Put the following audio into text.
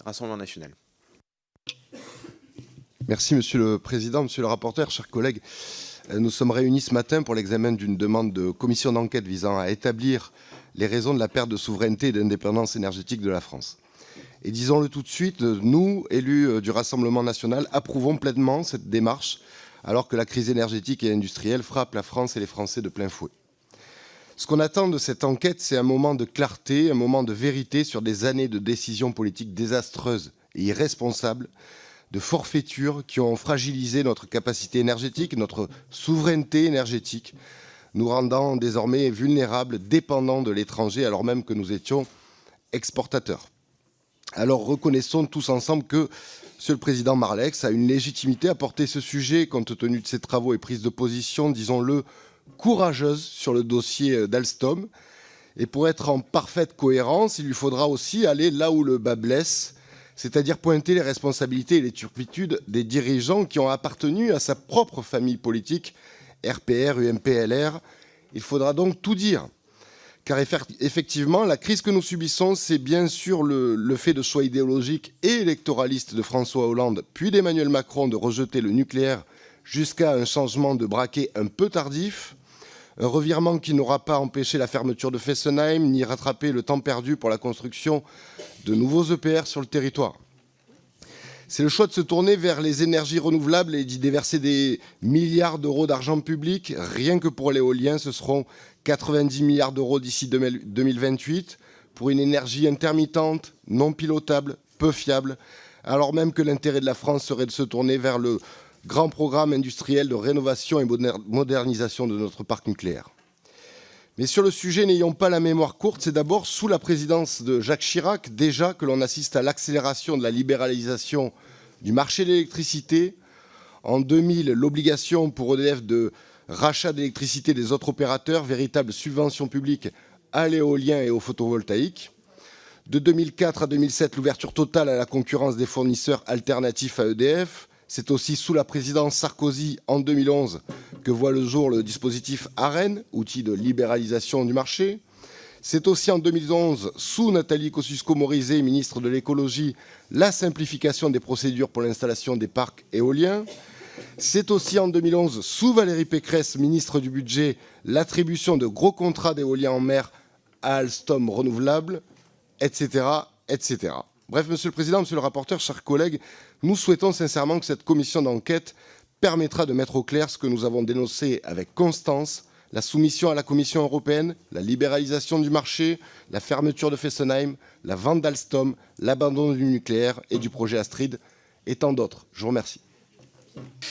Rassemblement national. Merci Monsieur le Président, Monsieur le rapporteur, chers collègues. Nous sommes réunis ce matin pour l'examen d'une demande de commission d'enquête visant à établir les raisons de la perte de souveraineté et d'indépendance énergétique de la France. Et disons-le tout de suite, nous, élus du Rassemblement national, approuvons pleinement cette démarche alors que la crise énergétique et industrielle frappe la France et les Français de plein fouet. Ce qu'on attend de cette enquête, c'est un moment de clarté, un moment de vérité sur des années de décisions politiques désastreuses et irresponsables, de forfaitures qui ont fragilisé notre capacité énergétique, notre souveraineté énergétique, nous rendant désormais vulnérables, dépendants de l'étranger, alors même que nous étions exportateurs. Alors reconnaissons tous ensemble que Monsieur le Président Marlex a une légitimité à porter ce sujet, compte tenu de ses travaux et prises de position, disons-le, courageuses sur le dossier d'Alstom. Et pour être en parfaite cohérence, il lui faudra aussi aller là où le bas blesse, c'est-à-dire pointer les responsabilités et les turpitudes des dirigeants qui ont appartenu à sa propre famille politique, RPR, UMP, LR. Il faudra donc tout dire. Car effectivement, la crise que nous subissons, c'est bien sûr le fait de choix idéologiques et électoralistes de François Hollande, puis d'Emmanuel Macron, de rejeter le nucléaire jusqu'à un changement de braquet un peu tardif, un revirement qui n'aura pas empêché la fermeture de Fessenheim, ni rattrapé le temps perdu pour la construction de nouveaux EPR sur le territoire. C'est le choix de se tourner vers les énergies renouvelables et d'y déverser des milliards d'euros d'argent public. Rien que pour l'éolien, ce seront 90 milliards d'euros d'ici 2028 pour une énergie intermittente, non pilotable, peu fiable, alors même que l'intérêt de la France serait de se tourner vers le grand programme industriel de rénovation et modernisation de notre parc nucléaire. Mais sur le sujet, n'ayons pas la mémoire courte, c'est d'abord sous la présidence de Jacques Chirac, déjà que l'on assiste à l'accélération de la libéralisation du marché de l'électricité. En 2000, l'obligation pour EDF de rachat d'électricité des autres opérateurs, véritable subvention publique à l'éolien et au photovoltaïque. De 2004 à 2007, l'ouverture totale à la concurrence des fournisseurs alternatifs à EDF. C'est aussi sous la présidence Sarkozy, en 2011, que voit le jour le dispositif ARENH, outil de libéralisation du marché. C'est aussi en 2011, sous Nathalie Kosciusko-Morizet, ministre de l'écologie, la simplification des procédures pour l'installation des parcs éoliens. C'est aussi en 2011, sous Valérie Pécresse, ministre du budget, l'attribution de gros contrats d'éolien en mer à Alstom Renouvelable, etc., etc. Bref, Monsieur le Président, Monsieur le rapporteur, chers collègues, nous souhaitons sincèrement que cette commission d'enquête permettra de mettre au clair ce que nous avons dénoncé avec constance, la soumission à la Commission européenne, la libéralisation du marché, la fermeture de Fessenheim, la vente d'Alstom, l'abandon du nucléaire et du projet Astrid, et tant d'autres. Je vous remercie.